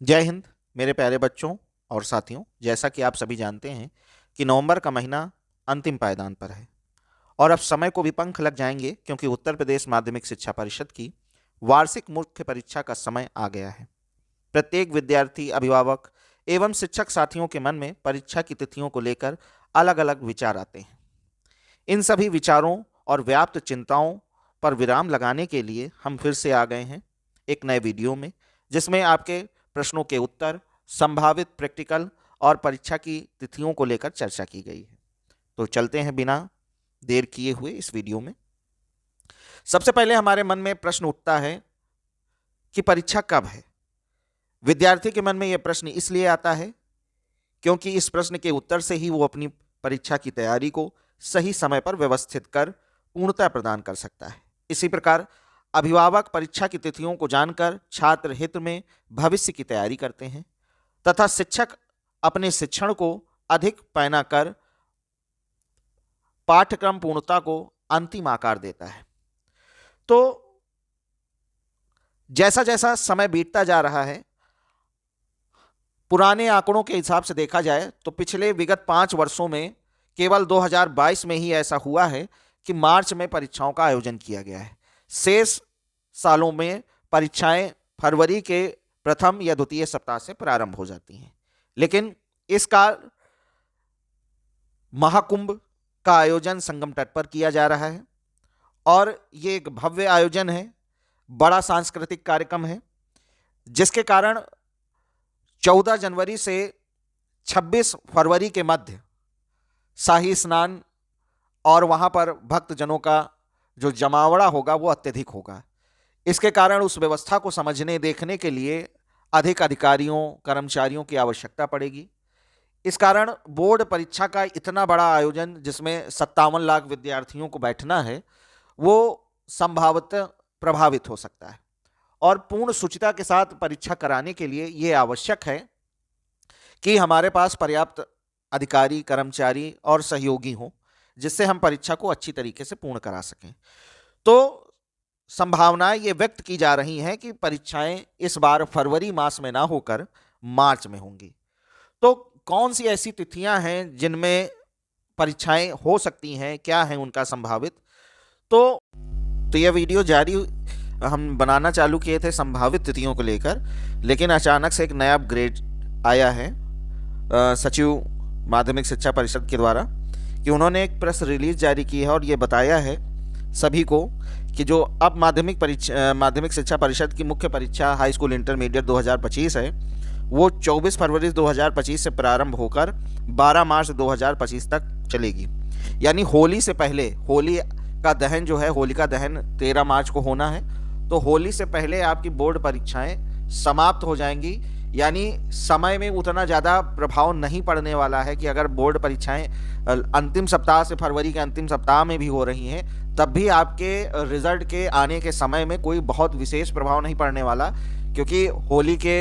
जय हिंद मेरे प्यारे बच्चों और साथियों। जैसा कि आप सभी जानते हैं कि नवंबर का महीना अंतिम पायदान पर है और अब समय को भी पंख लग जाएंगे, क्योंकि उत्तर प्रदेश माध्यमिक शिक्षा परिषद की वार्षिक मुख्य परीक्षा का समय आ गया है। प्रत्येक विद्यार्थी, अभिभावक एवं शिक्षक साथियों के मन में परीक्षा की तिथियों को लेकर अलग अलग विचार आते हैं। इन सभी विचारों और व्याप्त चिंताओं पर विराम लगाने के लिए हम फिर से आ गए हैं एक नए वीडियो में, जिसमें आपके प्रश्नों के उत्तर, संभावित प्रैक्टिकल और परीक्षा की तिथियों को लेकर चर्चा की गई है। तो चलते हैं बिना देर किए हुए इस वीडियो में। सबसे पहले हमारे मन में प्रश्न उठता है कि परीक्षा कब है। विद्यार्थी के मन में यह प्रश्न इसलिए आता है क्योंकि इस प्रश्न के उत्तर से ही वो अपनी परीक्षा की तैयारी को सही समय पर व्यवस्थित कर पूर्णता प्रदान कर सकता है। इसी प्रकार अभिभावक परीक्षा की तिथियों को जानकर छात्र हित में भविष्य की तैयारी करते हैं तथा शिक्षक अपने शिक्षण को अधिक पैना कर पाठ्यक्रम पूर्णता को अंतिम आकार देता है। तो जैसा जैसा समय बीतता जा रहा है, पुराने आंकड़ों के हिसाब से देखा जाए तो पिछले विगत 5 वर्षों में केवल 2022 में ही ऐसा हुआ है कि मार्च में परीक्षाओं का आयोजन किया गया है। शेष सालों में परीक्षाएं फरवरी के प्रथम या द्वितीय सप्ताह से प्रारंभ हो जाती हैं। लेकिन इस बार महाकुंभ का आयोजन संगम तट पर किया जा रहा है और ये एक भव्य आयोजन है, बड़ा सांस्कृतिक कार्यक्रम है, जिसके कारण 14 जनवरी से 26 फरवरी के मध्य शाही स्नान और वहाँ पर भक्तजनों का जो जमावड़ा होगा वो अत्यधिक होगा। इसके कारण उस व्यवस्था को समझने देखने के लिए अधिक अधिकारियों, कर्मचारियों की आवश्यकता पड़ेगी। इस कारण बोर्ड परीक्षा का इतना बड़ा आयोजन, जिसमें 57 लाख विद्यार्थियों को बैठना है, वो संभावतः प्रभावित हो सकता है। और पूर्ण शुचिता के साथ परीक्षा कराने के लिए ये आवश्यक है कि हमारे पास पर्याप्त अधिकारी, कर्मचारी और सहयोगी हों, जिससे हम परीक्षा को अच्छी तरीके से पूर्ण करा सकें। तो संभावनाएं ये व्यक्त की जा रही हैं कि परीक्षाएं इस बार फरवरी मास में ना होकर मार्च में होंगी। तो कौन सी ऐसी तिथियां हैं जिनमें परीक्षाएं हो सकती हैं, क्या है उनका संभावित। तो यह वीडियो जारी हम बनाना चालू किए थे संभावित तिथियों को लेकर, लेकिन अचानक से एक नया अपग्रेड आया है सचिव माध्यमिक शिक्षा परिषद के द्वारा कि उन्होंने एक प्रेस रिलीज जारी की है और ये बताया है सभी को कि जो अब माध्यमिक शिक्षा परिषद की मुख्य परीक्षा हाई स्कूल इंटरमीडिएट 2025 है, वो 24 फरवरी 2025 से प्रारंभ होकर 12 मार्च 2025 तक चलेगी। यानी होली से पहले, होली का दहन जो है, होलिका दहन 13 मार्च को होना है, तो होली से पहले आपकी बोर्ड परीक्षाएं समाप्त हो जाएंगी। यानी समय में उतना ज़्यादा प्रभाव नहीं पड़ने वाला है कि अगर बोर्ड परीक्षाएं अंतिम सप्ताह से फरवरी के अंतिम सप्ताह में भी हो रही हैं, तब भी आपके रिजल्ट के आने के समय में कोई बहुत विशेष प्रभाव नहीं पड़ने वाला, क्योंकि होली के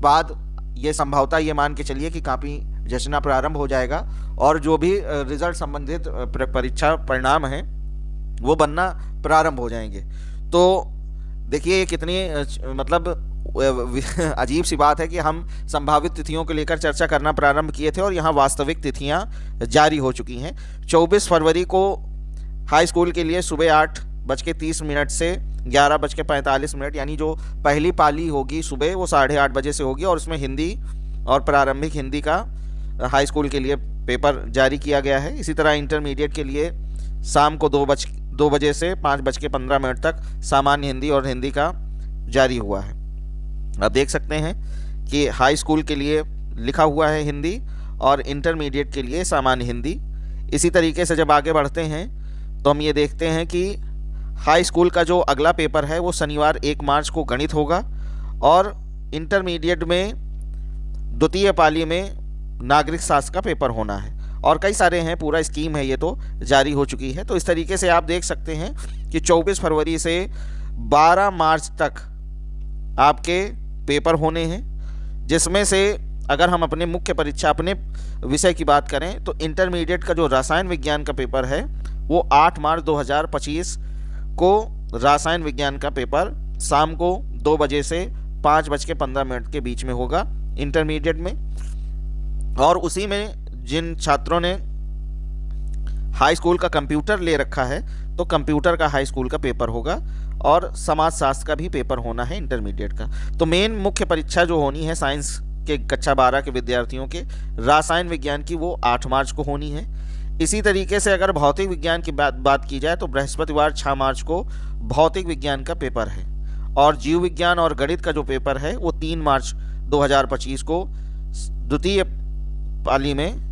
बाद ये संभवतः ये मान के चलिए कि काफ़ी जश्न प्रारंभ हो जाएगा और जो भी रिजल्ट संबंधित परीक्षा परिणाम हैं वो बनना प्रारंभ हो जाएंगे। तो देखिए कितनी मतलब अजीब सी बात है कि हम संभावित तिथियों को लेकर चर्चा करना प्रारंभ किए थे और यहाँ वास्तविक तिथियाँ जारी हो चुकी हैं। 24 फरवरी को हाई स्कूल के लिए सुबह 8:30 से 11:45, यानी जो पहली पाली होगी सुबह वो 8:30 बजे से होगी और उसमें हिंदी और प्रारंभिक हिंदी का हाई स्कूल के लिए पेपर जारी किया गया है। इसी तरह इंटरमीडिएट के लिए शाम को 2 बजे से 5:15 तक सामान्य हिंदी और हिंदी का जारी हुआ है। आप देख सकते हैं कि हाई स्कूल के लिए लिखा हुआ है हिंदी और इंटरमीडिएट के लिए सामान्य हिंदी। इसी तरीके से जब आगे बढ़ते हैं तो हम ये देखते हैं कि हाई स्कूल का जो अगला पेपर है वो शनिवार 1 मार्च को गणित होगा और इंटरमीडिएट में द्वितीय पाली में नागरिक शास्त्र का पेपर होना है और कई सारे हैं, पूरा स्कीम है, ये तो जारी हो चुकी है। तो इस तरीके से आप देख सकते हैं कि 24 फरवरी से 12 मार्च तक आपके पेपर होने हैं, जिसमें से अगर हम अपने मुख्य परीक्षा, अपने विषय की बात करें तो इंटरमीडिएट का जो रसायन विज्ञान का पेपर है वो 8 मार्च 2025 को रसायन विज्ञान का पेपर शाम को 2 बजे से 5:15 के बीच में होगा इंटरमीडिएट में। और उसी में जिन छात्रों ने हाई स्कूल का कंप्यूटर ले रखा है तो कंप्यूटर का हाई स्कूल का पेपर होगा, और समाजशास्त्र का भी पेपर होना है इंटरमीडिएट का। तो मेन मुख्य परीक्षा जो होनी है साइंस के कक्षा 12 के विद्यार्थियों के रासायन विज्ञान की, वो 8 मार्च को होनी है। इसी तरीके से अगर भौतिक विज्ञान की बात की जाए तो बृहस्पतिवार 6 मार्च को भौतिक विज्ञान का पेपर है, और जीव विज्ञान और गणित का जो पेपर है वो 3 मार्च 2025 को द्वितीय पाली में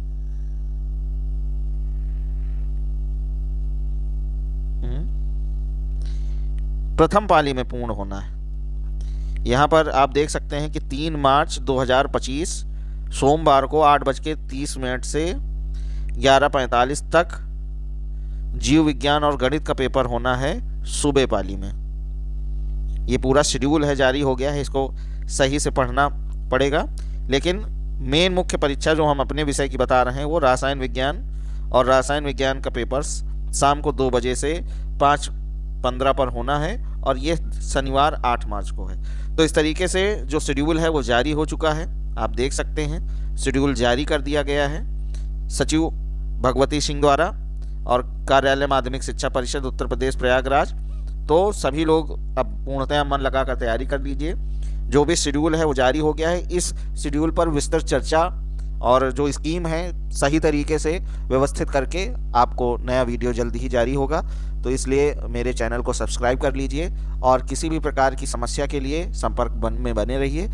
प्रथम पाली में पूर्ण होना है। यहाँ पर आप देख सकते हैं कि 3 मार्च 2025 सोमवार को 8:30 से 11:45 तक जीव विज्ञान और गणित का पेपर होना है सूबे पाली में। ये पूरा शेड्यूल है, जारी हो गया है, इसको सही से पढ़ना पड़ेगा। लेकिन मेन मुख्य परीक्षा जो हम अपने विषय की बता रहे हैं वो रासायन विज्ञान, और रासायन विज्ञान का पेपर शाम को 2 बजे से 5:15 पर होना है, और ये शनिवार 8 मार्च को है। तो इस तरीके से जो शेड्यूल है वो जारी हो चुका है, आप देख सकते हैं शेड्यूल जारी कर दिया गया है सचिव भगवती सिंह द्वारा, और कार्यालय माध्यमिक शिक्षा परिषद उत्तर प्रदेश प्रयागराज। तो सभी लोग अब पूर्णतः मन लगाकर तैयारी कर लीजिए। जो भी शेड्यूल है वो जारी हो गया है। इस शेड्यूल पर विस्तृत चर्चा और जो स्कीम है सही तरीके से व्यवस्थित करके आपको नया वीडियो जल्दी ही जारी होगा। तो इसलिए मेरे चैनल को सब्सक्राइब कर लीजिए, और किसी भी प्रकार की समस्या के लिए संपर्क में बने रहिए।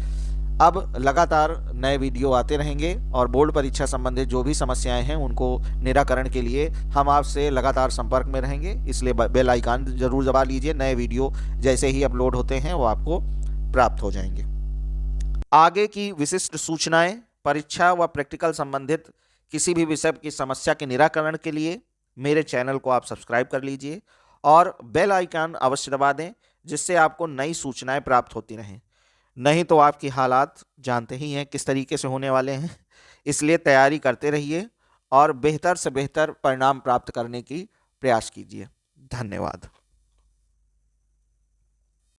अब लगातार नए वीडियो आते रहेंगे, और बोर्ड परीक्षा संबंधित जो भी समस्याएं हैं उनको निराकरण के लिए हम आपसे लगातार संपर्क में रहेंगे। इसलिए बेल आइकन जरूर दबा लीजिए, नए वीडियो जैसे ही अपलोड होते हैं वो आपको प्राप्त हो जाएंगे। आगे की विशिष्ट सूचनाएं परीक्षा व प्रैक्टिकल संबंधित किसी भी विषय की समस्या के निराकरण के लिए मेरे चैनल को आप सब्सक्राइब कर लीजिए, और बेल आइकन अवश्य दबा दें, जिससे आपको नई सूचनाएं प्राप्त होती रहें। नहीं तो आपकी हालात जानते ही हैं किस तरीके से होने वाले हैं। इसलिए तैयारी करते रहिए और बेहतर से बेहतर परिणाम प्राप्त करने की प्रयास कीजिए। धन्यवाद।